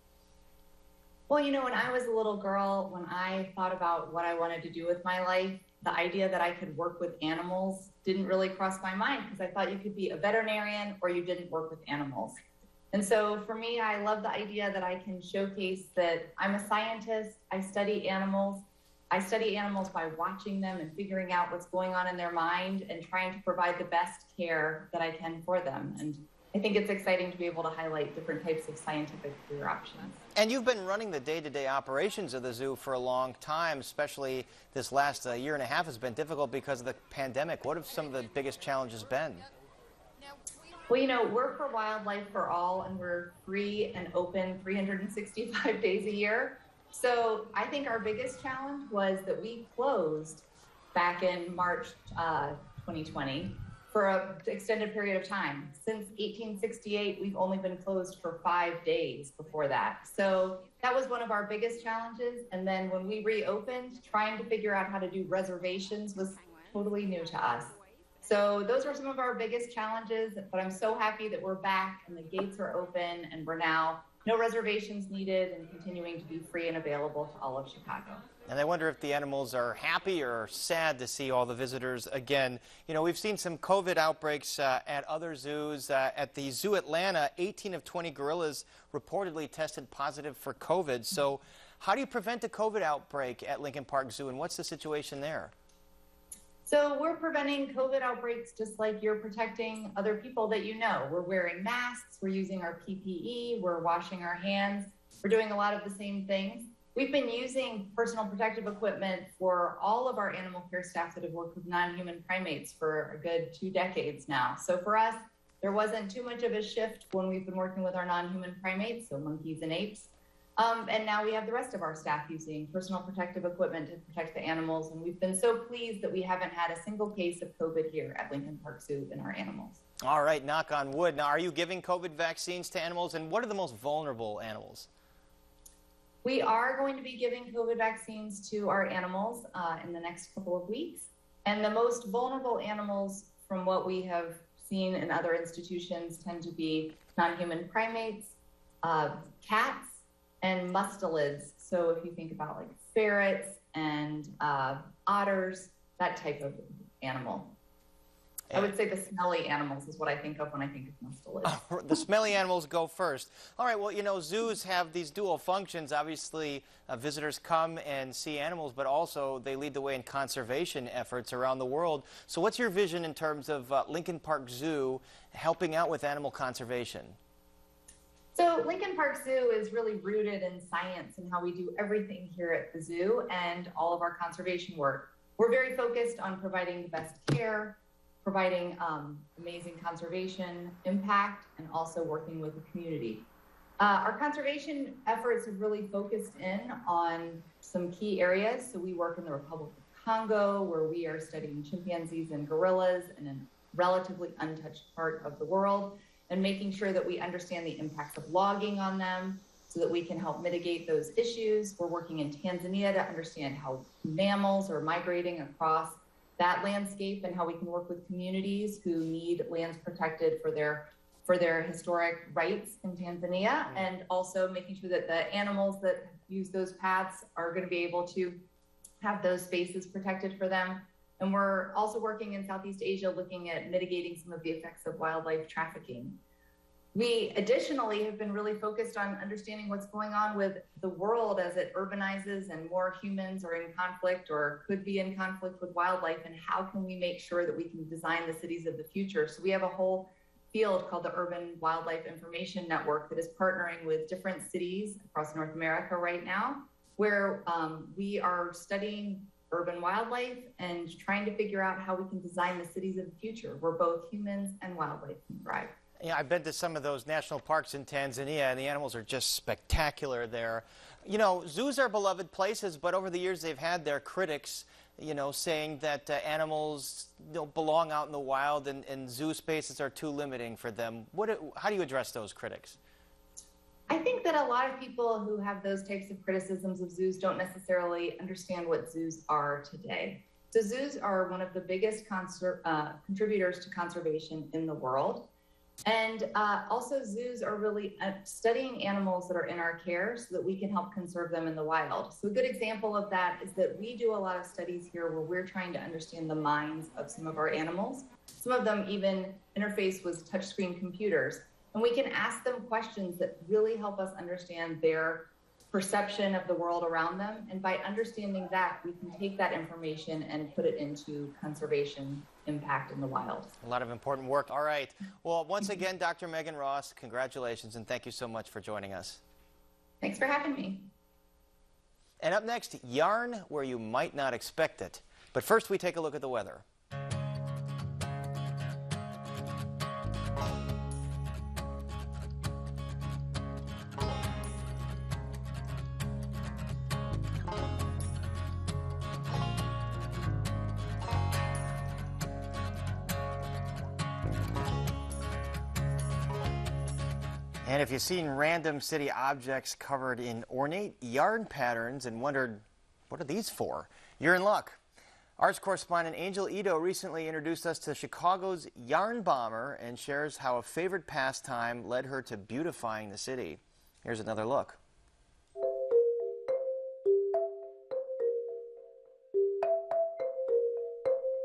S3: Well, you know, when I was a little girl, when I thought about what I wanted to do with my life, the idea that I could work with animals didn't really cross my mind because I thought you could be a veterinarian or you didn't work with animals. And so for me, I love the idea that I can showcase that I'm a scientist, I study animals. I study animals by watching them and figuring out what's going on in their mind and trying to provide the best care that I can for them. And I think it's exciting to be able to highlight different types of scientific career options.
S1: And you've been running the day-to-day operations of the zoo for a long time, especially this last year and a half has been difficult because of the pandemic. What have some of the biggest challenges been?
S3: Well, you know, we're for Wildlife for All, and we're free and open 365 days a year. So I think our biggest challenge was that we closed back in March 2020 for an extended period of time. Since 1868, we've only been closed for 5 days before that. So that was one of our biggest challenges. And then when we reopened, trying to figure out how to do reservations was totally new to us. So those were some of our biggest challenges, but I'm so happy that we're back and the gates are open and we're now no reservations needed and continuing to be free and available to all of Chicago.
S1: And I wonder if the animals are happy or sad to see all the visitors again. You know, we've seen some COVID outbreaks at other zoos. At the Zoo Atlanta, 18 of 20 gorillas reportedly tested positive for COVID. So how do you prevent a COVID outbreak at Lincoln Park Zoo, and what's the situation there?
S3: So we're preventing COVID outbreaks just like you're protecting other people that you know. We're wearing masks, we're using our PPE, we're washing our hands, we're doing a lot of the same things. We've been using personal protective equipment for all of our animal care staff that have worked with non-human primates for a good 2 decades now. So for us, there wasn't too much of a shift when we've been working with our non-human primates, so monkeys and apes. And now we have the rest of our staff using personal protective equipment to protect the animals. And we've been so pleased that we haven't had a single case of COVID here at Lincoln Park Zoo in our animals.
S1: All right, knock on wood. Now, are you giving COVID vaccines to animals, and what are the most vulnerable animals?
S3: We are going to be giving COVID vaccines to our animals in the next couple of weeks. And the most vulnerable animals, from what we have seen in other institutions, tend to be non-human primates, cats, and mustelids. So if you think about like ferrets and otters, that type of animal. I would say the smelly animals is what I think of when I think of mustelids.
S1: The smelly animals go first. All right, well, you know, zoos have these dual functions. Obviously, visitors come and see animals, but also they lead the way in conservation efforts around the world. So what's your vision in terms of Lincoln Park Zoo helping out with animal conservation?
S3: So Lincoln Park Zoo is really rooted in science and how we do everything here at the zoo and all of our conservation work. We're very focused on providing the best care, providing amazing conservation impact, and also working with the community. Our conservation efforts have really focused in on some key areas. So we work in the Republic of Congo, where we are studying chimpanzees and gorillas in a relatively untouched part of the world, and making sure that we understand the impacts of logging on them so that we can help mitigate those issues. We're working in Tanzania to understand how mammals are migrating across that landscape and how we can work with communities who need lands protected for their historic rights in Tanzania, and also making sure that the animals that use those paths are going to be able to have those spaces protected for them. And we're also working in Southeast Asia, looking at mitigating some of the effects of wildlife trafficking. We additionally have been really focused on understanding what's going on with the world as it urbanizes and more humans are in conflict or could be in conflict with wildlife, and how can we make sure that we can design the cities of the future. So we have a whole field called the Urban Wildlife Information Network that is partnering with different cities across North America right now, where we are studying urban wildlife and trying to figure out how we can design the cities of the future where both humans and wildlife can thrive.
S1: Yeah, I've been to some of those national parks in Tanzania, and the animals are just spectacular there. You know, zoos are beloved places, but over the years they've had their critics, you know, saying that animals belong out in the wild and zoo spaces are too limiting for them. How do you address those critics?
S3: I think that a lot of people who have those types of criticisms of zoos don't necessarily understand what zoos are today. So zoos are one of the biggest contributors to conservation in the world. And also zoos are really studying animals that are in our care so that we can help conserve them in the wild. So a good example of that is that we do a lot of studies here where we're trying to understand the minds of some of our animals. Some of them even interface with touchscreen computers. And we can ask them questions that really help us understand their perception of the world around them. And by understanding that, we can take that information and put it into conservation impact in the wild.
S1: A lot of important work. All right. Well, once again, Dr. Megan Ross, congratulations, and thank you so much for joining us.
S3: Thanks for having me.
S1: And up next, yarn where you might not expect it. But first, we take a look at the weather. And if you've seen random city objects covered in ornate yarn patterns and wondered, what are these for? You're in luck. Arts correspondent Angel Ito recently introduced us to Chicago's yarn bomber and shares how a favorite pastime led her to beautifying the city. Here's another look.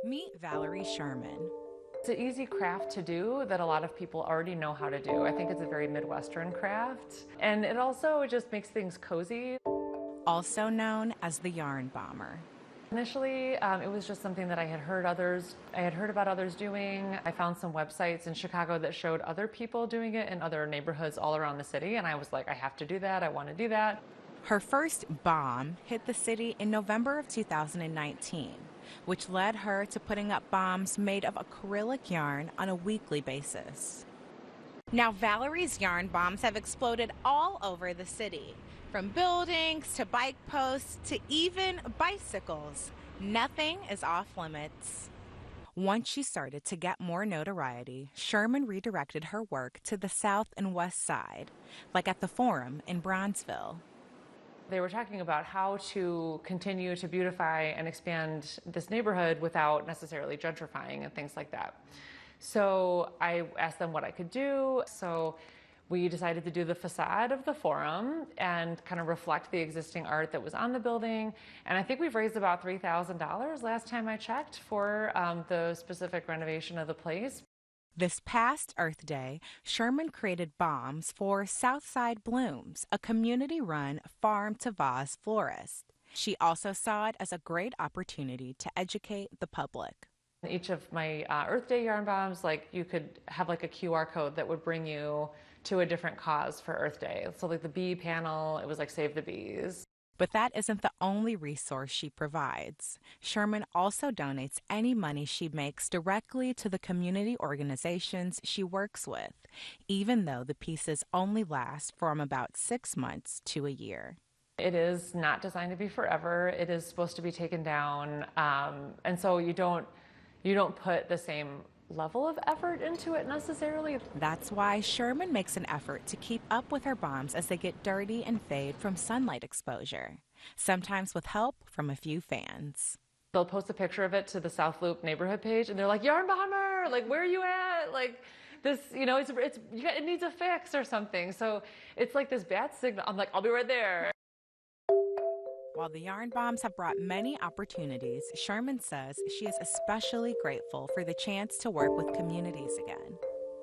S7: Meet Valerie Sherman.
S8: It's an easy craft to do that a lot of people already know how to do. I think it's a very Midwestern craft, and it also just makes things cozy.
S7: Also known as the yarn bomber.
S8: Initially, it was just something that I had heard about others doing. I found some websites in Chicago that showed other people doing it in other neighborhoods all around the city, and I was like, I have to do that. I want to do that.
S7: Her first bomb hit the city in November of 2019. Which led her to putting up bombs made of acrylic yarn on a weekly basis. Now, Valerie's yarn bombs have exploded all over the city, from buildings to bike posts to even bicycles. Nothing is off limits. Once she started to get more notoriety, Sherman redirected her work to the south and west side, like at the Forum in Bronzeville.
S8: They were talking about how to continue to beautify and expand this neighborhood without necessarily gentrifying and things like that. So I asked them what I could do. So we decided to do the facade of the Forum and kind of reflect the existing art that was on the building. And I think we've raised about $3,000 last time I checked for the specific renovation of the place.
S7: This past Earth Day, Sherman created bombs for Southside Blooms, a community-run farm-to-vase florist. She also saw it as a great opportunity to educate the public.
S8: Each of my Earth Day yarn bombs, like you could have like a QR code that would bring you to a different cause for Earth Day. So like the bee panel, it was like Save the Bees.
S7: But that isn't the only resource she provides. Sherman also donates any money she makes directly to the community organizations she works with, even though the pieces only last from about 6 months to a year.
S8: It is not designed to be forever. It is supposed to be taken down, and so you don't put the same level of effort into it necessarily.
S7: That's why Sherman makes an effort to keep up with her bombs as they get dirty and fade from sunlight exposure, sometimes with help from a few fans.
S8: They'll post a picture of it to the South Loop neighborhood page, and they're like, "Yarn bomber, like where are you at? Like this, you know, it needs a fix or something." So it's like this bad signal. I'm like, "I'll be right there."
S7: While the yarn bombs have brought many opportunities, Sherman says she is especially grateful for the chance to work with communities again.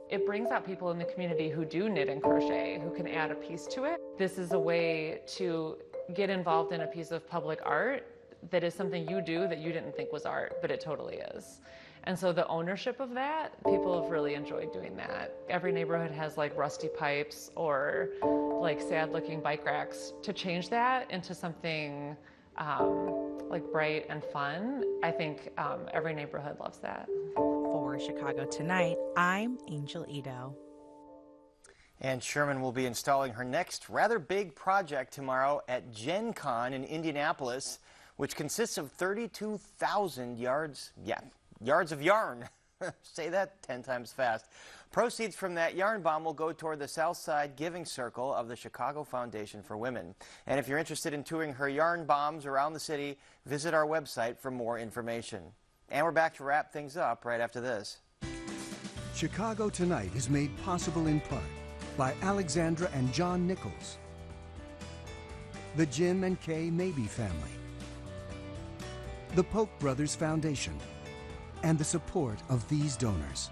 S8: It brings out people in the community who do knit and crochet, who can add a piece to it. This is a way to get involved in a piece of public art that is something you do that you didn't think was art, but it totally is. And so the ownership of that, people have really enjoyed doing that. Every neighborhood has like rusty pipes or like sad looking bike racks. To change that into something like bright and fun, I think every neighborhood loves that.
S7: For Chicago Tonight, I'm Angel Ito.
S1: And Sherman will be installing her next rather big project tomorrow at Gen Con in Indianapolis, which consists of 32,000 yards of yarn. Say that 10 times fast. Proceeds from that yarn bomb will go toward the South Side Giving Circle of the Chicago Foundation for Women. And if you're interested in touring her yarn bombs around the city, visit our website for more information. And we're back to wrap things up right after this.
S9: Chicago Tonight is made possible in part by Alexandra and John Nichols, the Jim and Kay Mabey family, the Polk Brothers Foundation, and the support of these donors.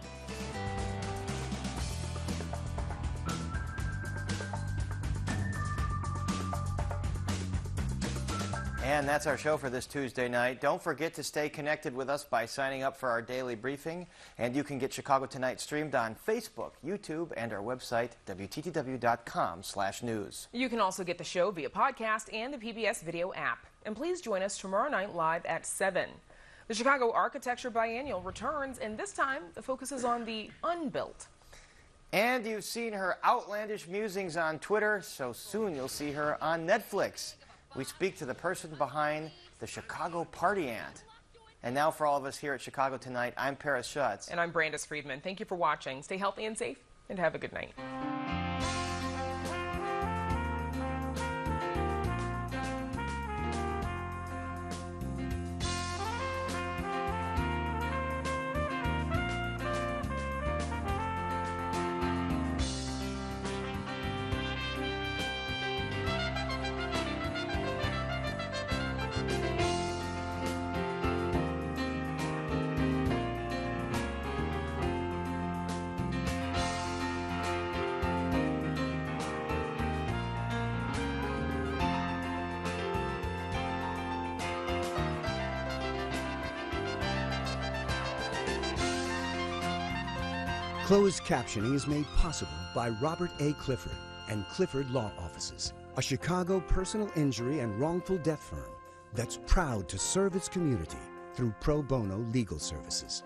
S1: And that's our show for this Tuesday night. Don't forget to stay connected with us by signing up for our daily briefing. And you can get Chicago Tonight streamed on Facebook, YouTube, and our website, WTTW.com/news.
S2: You can also get the show via podcast and the PBS video app. And please join us tomorrow night live at 7. The Chicago Architecture Biennial returns, and this time the focus is on the unbuilt.
S1: And you've seen her outlandish musings on Twitter, so soon you'll see her on Netflix. We speak to the person behind the Chicago Party Ant. And now for all of us here at Chicago Tonight, I'm Paris Schutz.
S2: And I'm Brandis Friedman. Thank you for watching. Stay healthy and safe, and have a good night.
S9: Closed captioning is made possible by Robert A. Clifford and Clifford Law Offices, a Chicago personal injury and wrongful death firm that's proud to serve its community through pro bono legal services.